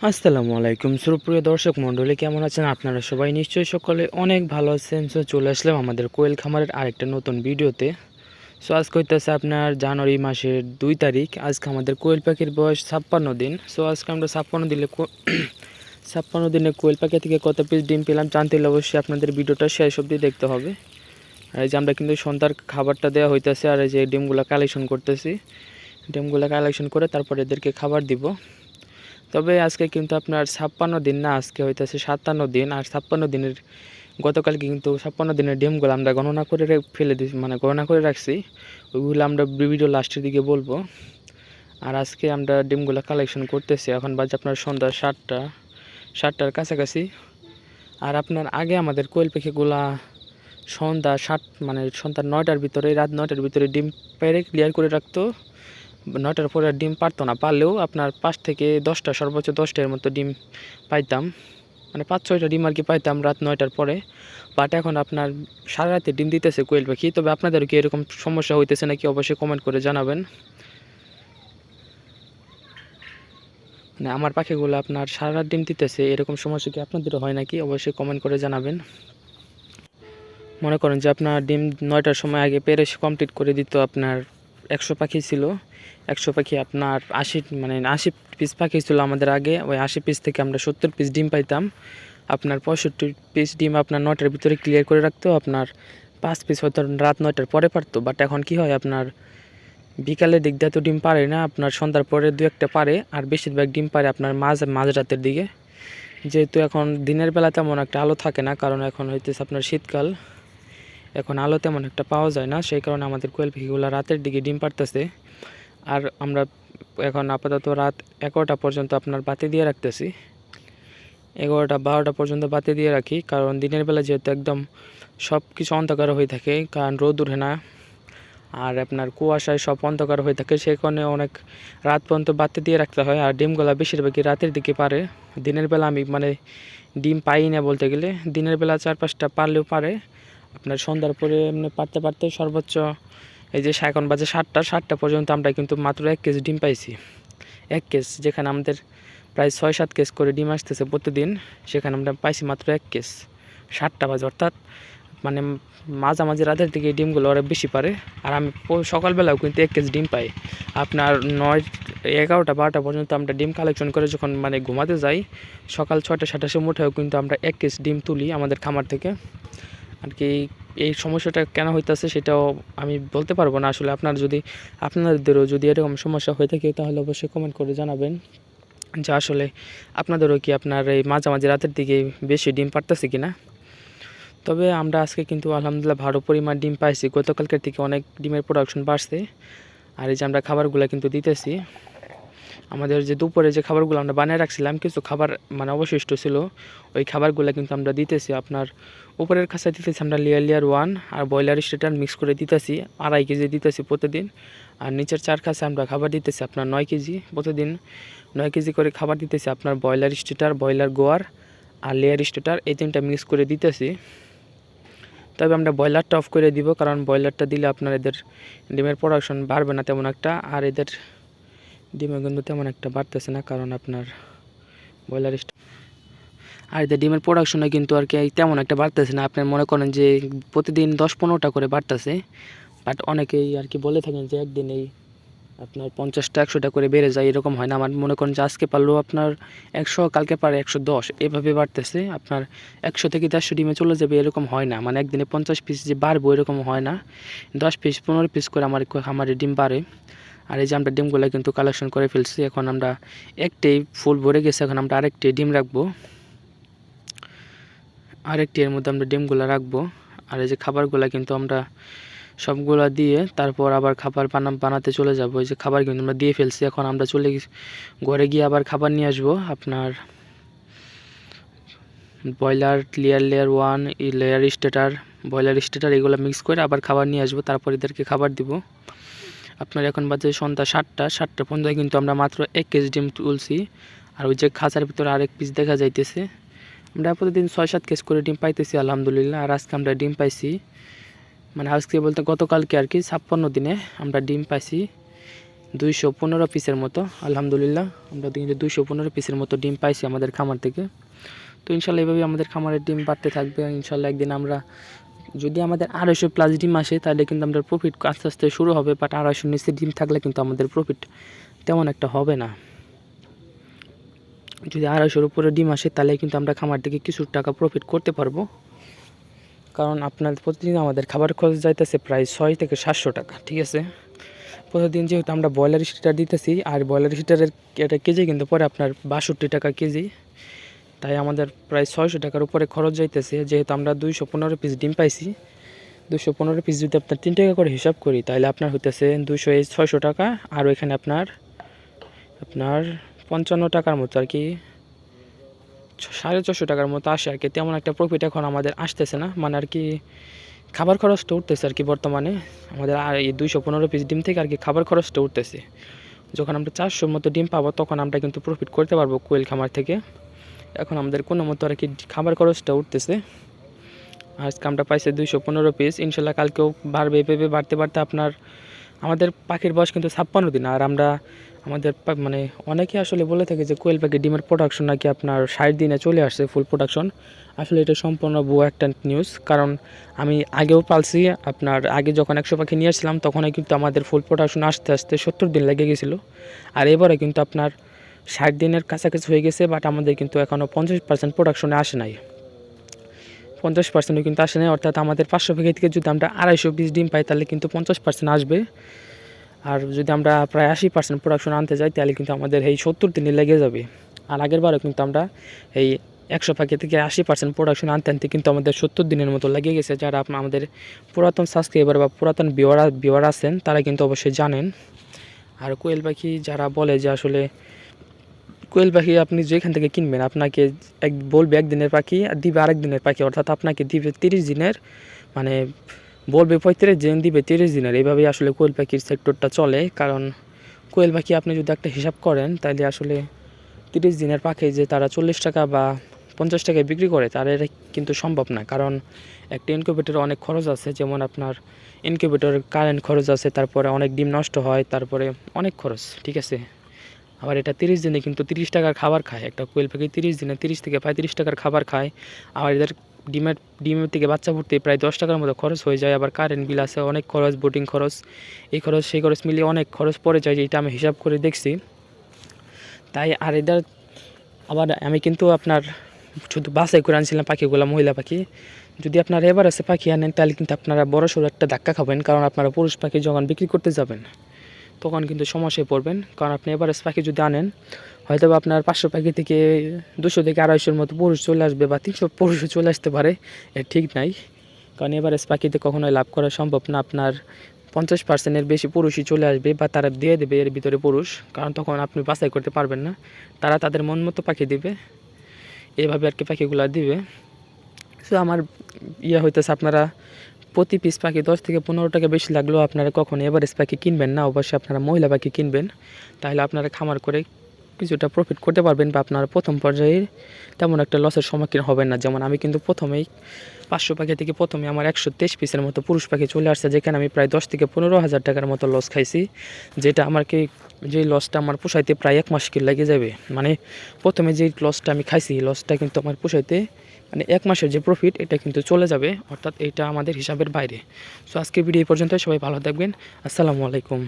আসসালামু আলাইকুম সুপ্রিয় দর্শক মণ্ডলী, কেমন আছেন আপনারা সবাই? নিশ্চয়ই সকলে অনেক ভালো আছেন। সো চলে আসলাম আমাদের কোয়েল খামারের আরেকটা নতুন ভিডিওতে। সো আজকে হইতেছে আপনার জানুয়ারি মাসের 2 তারিখ। আজকে আমাদের কোয়েল পাখির বয়স 56 দিন। সো আজকে আমরা 56 দিনে কোয়েল পাখি থেকে কত পিস ডিম পেলাম জানতে হলে অবশ্যই আপনাদের ভিডিওটা শেষ অবধি দেখতে হবে। আর এই যে আমরা কিন্তু সন্ধ্যার খাবারটা দেওয়া হইতেছে, আর এই যে ডিমগুলো কালেকশন করতেছি। ডিমগুলো কালেকশন করে তারপর এদেরকে খাবার দিব। তবে আজকে কিন্তু আপনার 56 দিন না, আজকে হইতেছে 57 দিন। আর 56 দিনের গতকালকে কিন্তু 56 দিনের ডিমগুলো আমরা গণনা করে ফেলে দিই, মানে গণনা করে রাখছি। ওইগুলো আমরা ভিডিও লাস্টের দিকে বলবো। আর আজকে আমরা ডিমগুলো কালেকশন করতেছি। এখন বাজে আপনার সন্ধ্যা 7টার কাছাকাছি। আর আপনার আগে আমাদের কোয়েল পাখিগুলা সন্ধ্যা 9টার ভিতরে, রাত 9টার ভিতরে ডিম পেড়ে ক্লিয়ার করে রাখতো। 9টার পরে আর ডিম পারতো না, পারলেও আপনার 5 থেকে 10টা, সর্বোচ্চ 10টার মতো ডিম পাইতাম, মানে 5-6টা ডিম আর কি পাইতাম রাত 9টার পরে। বাট এখন আপনার সারা রাতে ডিম দিতেছে কোয়েল পাখি। তবে আপনাদেরও কি এরকম সমস্যা হইতেছে নাকি অবশ্যই কমেন্ট করে জানাবেন। মানে আমার পাখিগুলো আপনার সারা রাত ডিম দিতেছে, এরকম সমস্যা কি আপনাদেরও হয় নাকি অবশ্যই কমেন্ট করে জানাবেন। মনে করেন যে আপনার ডিম 9টার সময় আগে পেরে কমপ্লিট করে দিত। আপনার 100 পাখি ছিল, 100 পাখি আপনার 80 পিস পাখি ছিল আমাদের আগে। ওই 80 পিস থেকে আমরা 70 পিস ডিম পাইতাম। আপনার 65 পিস ডিম আপনার 9টার ভিতরে ক্লিয়ার করে রাখতো। আপনার 5 পিস হয়তো রাত 9টার পরে পারতো। বাট এখন কি হয়, আপনার বিকালের দিক দিয়ে তো ডিম পারে না, আপনার সন্ধ্যার পরে 2-1টা পারে। আর বেশিরভাগ ডিম পারে আপনার মাঝরাতের দিকে। যেহেতু এখন দিনের বেলা তেমন একটা আলো থাকে না, কারণ এখন হইতেছে আপনার শীতকাল, এখন আলো তেমন একটা পাওয়া যায় না। সেই কারণে আমাদের কোয়েল পাখিগুলো রাতের দিকে ডিম পারতেছে। আর আমরা এখন আপাতত রাত 11টা পর্যন্ত আপনার বাতি দিয়ে রাখতেছি। 11টা 12টা পর্যন্ত বাতি দিয়ে রাখি, কারণ দিনের বেলা যেহেতু একদম সব কিছু অন্ধকার হয়ে থাকে, কারণ রোদ উঠে না। আর আপনার কুয়াশায় সব অন্ধকার হয়ে থাকে, সেই কারণে অনেক রাত পর্যন্ত বাতি দিয়ে রাখতে হয়। আর ডিমগুলা বেশিরভাগই রাতের দিকে পারে। দিনের বেলা আমি ডিম পাই না বলতে গেলে। দিনের বেলা 4-5টা পারলেও পারে। আপনার সন্ধ্যার পরে এমনি পারতে পারতে সর্বোচ্চ এই যে এখন বাজে 7টা পর্যন্ত আমরা কিন্তু মাত্র 1 কেজি ডিম পাইছি। 1 কেজ, যেখানে আমাদের প্রায় 6-7 কেজ করে ডিম আসতেছে প্রতিদিন, সেখানে আমরা পাইছি মাত্র 1 কেজ। 7টা বাজে, অর্থাৎ মানে মাঝামাঝি রাতের দিকে ডিমগুলো ওরা বেশি পারে। আর আমি সকালবেলাও কিন্তু 1 কেজি ডিম পাই। আপনার 11টা 12টা পর্যন্ত আমরা ডিম কালেকশন করে যখন ঘুমাতে যাই, সকাল 6টা 7টার সময় উঠেও কিন্তু আমরা 1 কেজি ডিম তুলি আমাদের খামার থেকে। আর কি এই সমস্যাটা কেন হইতেছে সেটাও আমি বলতে পারবো না আসলে। আপনাদেরও যদি এরকম সমস্যা হয়ে থাকে তাহলে অবশ্যই কমেন্ট করে জানাবেন যে আসলে আপনাদেরও কি আপনার এই মাঝামাঝি রাতের দিকে বেশি ডিম পারতেছে কিনা। তবে আমরা আজকে কিন্তু আলহামদুলিল্লাহ ভালো পরিমাণ ডিম পাইছি, গতকালকের থেকে অনেক ডিমের প্রোডাকশন বাড়ছে। আর এই যে আমরা খাবারগুলো কিন্তু দিতেছি। আমাদের যে দুপুরে যে খাবারগুলো আমরা বানিয়ে রাখছিলাম, কিছু খাবার অবশিষ্ট ছিল, ওই খাবারগুলো কিন্তু আমরা দিতেছি। আপনার উপরের খাঁচা দিতেছি আমরা লেয়ার 1 আর ব্রয়লার স্টেটার মিক্স করে দিতেছি, 2.5 কেজি দিতেছি প্রতিদিন। আর নিচের 4 খাঁচা আমরা খাবার দিতেছি আপনার 9 কেজি প্রতিদিন। 9 কেজি করে খাবার দিতেছি আপনার ব্রয়লার স্টেটার, ব্রয়লার গোয়ার আর লেয়ার স্টেটার, এই 3টা মিক্স করে দিতেছি। তবে আমরা ব্রয়লারটা অফ করে দিব, কারণ ব্রয়লারটা দিলে আপনার এদের ডিমের প্রোডাকশন বাড়বে না তেমন একটা। আর এদের ডিমে কিন্তু তেমন একটা বাড়তেছে না, কারণ আপনার ব্রয়লার আর এদের ডিমের প্রোডাকশনে কিন্তু আর কি তেমন একটা বাড়তেছে না। আপনার মনে করেন যে প্রতিদিন 10-15টা করে বাড়তেছে। বাট অনেকেই আর কি বলে থাকেন যে একদিনেই আপনার 50টা 100টা করে বেড়ে যায়, এরকম হয় না। আমার মনে করেন যে আজকে পারলেও আপনার 100, কালকে পারে 110, এভাবে বাড়তেছে। আপনার 100 থেকে 150 ডিমে চলে যাবে এরকম হয় না, মানে একদিনে 50 পিস যে বাড়বো এরকম হয় না। 10 পিস 15 পিস করে আমার ডিম বাড়ে। আর এই যে আমরা ডিমগুলো কিন্তু কালেকশন করে ফেলছি। এখন আমরা একটাই ফুল ভরে গেছে, এখন আমরা আরেকটি ডিম রাখবো, আরেকটি এর মধ্যে আমরা ডিমগুলো রাখবো। আর এই যে খাবারগুলো কিন্তু আমরা সবগুলা দিয়ে তারপর আবার খাবার বানাতে চলে যাব। এই যে খাবার কিন্তু আমরা দিয়ে ফেলছি, এখন আমরা ঘরে গিয়ে আবার খাবার নিয়ে আসবো। আপনার broiler layer 1, layer stature, broiler stature, এগুলো মিক্স করে আবার খাবার নিয়ে আসবো, তারপর এদেরকে খাবার দিব। আপনার এখন বাজে সন্ধ্যা 7টা পর্যন্ত কিন্তু আমরা মাত্র 1 কেজি ডিম তুলছি। আর ওই যে খাঁচার ভিতরে আরেক পিস দেখা যাইতেছে। আমরা প্রতিদিন 6-7 কেজি করে ডিম পাইতেছি আলহামদুলিল্লাহ। আর আজকে আমরা ডিম পাইছি, আজকে বলতে গতকালকে আর কি 56 দিনে আমরা ডিম পাইছি 215 পিসের মতো। আলহামদুলিল্লাহ আমরা কিন্তু 215 পিসের মতো ডিম পাইছি আমাদের খামার থেকে। তো ইনশাল্লাহ এভাবে আমাদের খামারের ডিম বাড়তে থাকবে। ইনশাল্লাহ একদিন আমরা যদি আমাদের 250 প্লাস ডিম আসে তাহলে কিন্তু আমাদের প্রফিট আস্তে আস্তে শুরু হবে, বাট 250 নিচে ডিম থাকলে কিন্তু আমাদের প্রফিট তেমন একটা হবে না। যদি 250-র উপরে ডিম আসে তাহলে কিন্তু আমরা খামার থেকে কিছু টাকা প্রফিট করতে পারবো, কারণ আপনার প্রতিদিন আমাদের খাবার খরচ যাইতেছে প্রায় 600 থেকে 700 টাকা। ঠিক আছে, প্রতিদিন যেহেতু আমরা ব্রয়লার স্টিটার দিতেছি, আর ব্রয়লার স্টিটারের এটা কেজি কিন্তু পরে আপনার 62 টাকা কেজি, তাই আমাদের প্রায় 600 টাকার উপরে খরচ যাইতেছে। যেহেতু আমরা 215 পিস ডিম পাইছি, 215 পিস যদি আপনার 3 টাকা করে হিসাব করি তাহলে আপনার হইতেছে 600 টাকা, আর ওইখানে আপনার 55 টাকার মতো আর কি, 450 টাকার মতো আসে আর কি। তেমন একটা প্রফিট এখন আমাদের আসতেছে না, মানে আর কি খাবার খরচটা উঠতেছে আর কি বর্তমানে আমাদের। আর এই 215 পিস ডিম থেকে আর কি খাবার খরচটা উঠতেছে। যখন আমরা 400 মতো ডিম পাবো তখন আমরা কিন্তু প্রফিট করতে পারবো কোয়েল খামার থেকে। এখন আমাদের কোনো মতো আর কি খাবার খরচটা উঠতেছে। আজকে আমরা পাইছি 215 পিস, ইনশাল্লাহ কালকেও বাড়বে। এভাবে বাড়তে বাড়তে আপনার আমাদের পাখির বয়স কিন্তু 56 দিন। আর আমরা আমাদের মানে অনেকে আসলে বলে থাকে যে কোয়েল পাখির ডিমের প্রোডাকশন নাকি আপনার 60 দিনে চলে আসছে ফুল প্রোডাকশন। আসলে এটা সম্পূর্ণ ভুয়া একটা নিউজ, কারণ আমি আগেও পালছি। আপনার আগে যখন 100 পাখি নিয়ে আসছিলাম তখনই কিন্তু আমাদের ফুল প্রোডাকশন আসতে আসতে 70 দিন লেগে গেছিলো। আর এবারে কিন্তু আপনার 60 দিনের কাছাকাছি হয়ে গেছে, বাট আমাদের কিন্তু এখনও 50% প্রোডাকশনে আসে নাই, 50%ও কিন্তু আসে নাই। অর্থাৎ আমাদের 500 পাখি থেকে যদি আমরা 250 পিস ডিম পাই তাহলে কিন্তু 50% আসবে। আর যদি আমরা প্রায় 80% প্রোডাকশন আনতে যাই তাহলে কিন্তু আমাদের এই 70 দিনে লেগে যাবে। আর আগের বারও কিন্তু আমরা এই 100 পাখি থেকে 80% প্রোডাকশন আনতে আনতে কিন্তু আমাদের 70 দিনের মতো লেগে গেছে। যারা আমাদের পুরাতন সাবস্ক্রাইবার বা পুরাতন ভিউয়ার আছেন তারা কিন্তু অবশ্যই জানেন। আর কোয়েল পাখি যারা বলে যে আসলে কোয়েল পাখি আপনি যেখান থেকে কিনবেন আপনাকে বলবে একদিনের পাখি আর দিবে আরেক দিনের পাখি, অর্থাৎ আপনাকে দিবে 30 দিনের, মানে বলবে 35 দিন দিবে 30 দিনের। এইভাবেই আসলে কোয়েল পাখির সেক্টরটা চলে। কারণ কোয়েল পাখি আপনি যদি একটা হিসাব করেন তাহলে আসলে 30 দিনের পাখি যে তারা 40 টাকা বা 50 টাকায় বিক্রি করে তার এটা কিন্তু সম্ভব না। কারণ একটা ইনকিউবেটরে অনেক খরচ আছে, যেমন আপনার ইনকিউবেটরের কারেন্ট খরচ আছে, তারপরে অনেক ডিম নষ্ট হয়, তারপরে অনেক খরচ। ঠিক আছে, আবার এটা 30 দিনে কিন্তু 30 টাকার খাবার খায়। একটা কোয়েল পাখি 30 দিনে 30 থেকে 35 টাকার খাবার খায়। আবার এদের ডিমের থেকে বাচ্চা ফুটতে প্রায় 10 টাকার মতো খরচ হয়ে যায়। আবার কারেন্ট বিল আছে, অনেক খরচ, বোটিং খরচ, এই খরচ সেই খরচ মিলিয়ে অনেক খরচ পড়ে যায়, যেটা আমি হিসাব করে দেখছি। তাই আর এদের আবার আমি কিন্তু আপনার শুধু বাছাই করে আনছিলাম পাখিগুলো, মহিলা পাখি। যদি আপনারা এবার আছে পাখি আনেন তাহলে কিন্তু আপনারা বড়সড় একটা ধাক্কা খাবেন, কারণ আপনারা পুরুষ পাখি যখন বিক্রি করতে যাবেন তখন কিন্তু সমস্যায় পড়বেন। কারণ আপনি এভারেজ পাখি যদি আনেন হয়তো বা আপনার 500 পাখি থেকে 200 থেকে 250-র মতো পুরুষ চলে আসবে, বা 300 পুরুষও চলে আসতে পারে, এর ঠিক নাই। কারণ এভারেজ পাখিতে কখনোই লাভ করা সম্ভব না। আপনার 50%-এর বেশি পুরুষই চলে আসবে, বা তারা দিয়ে দেবে এর ভিতরে পুরুষ, কারণ তখন আপনি বাছাই করতে পারবেন না। তারা তাদের মন মতো পাখি দিবে, এইভাবে আর কি পাখিগুলো দিবে। সো আমার হইতেছে আপনারা প্রতি পিস পাখি 10 থেকে 15 টাকা বেশি লাগলেও আপনারা কখনো এভারেজ পাখি কিনবেন না। অবশ্যই আপনারা মহিলা পাখি কিনবেন, তাহলে আপনারা খামার করে কিছুটা প্রফিট করতে পারবেন, বা আপনারা প্রথম পর্যায়ে তেমন একটা লসের সম্মুখীন হবেন না। যেমন আমি কিন্তু প্রথমেই 500 পাখি থেকে প্রথমে আমার 123 পিসের মতো পুরুষ পাখি চলে আসছে, যেখানে আমি প্রায় 10 থেকে 15,000 টাকার মতো লস খাইছি। যেটা আমাকে যেই লসটা আমার পোষাইতে প্রায় 1 মাস লেগে যাবে। মানে প্রথমে যেই লসটা আমি খাইছি লসটা কিন্তু আমার পোষাইতে মানে 1 মাসের যে প্রফিট এটা কিন্তু চলে যাবে, অর্থাৎ এটা আমাদের হিসাবের বাইরে। সো আজকের ভিডিও এই পর্যন্ত, সবাই ভালো থাকবেন। আসসালামু আলাইকুম।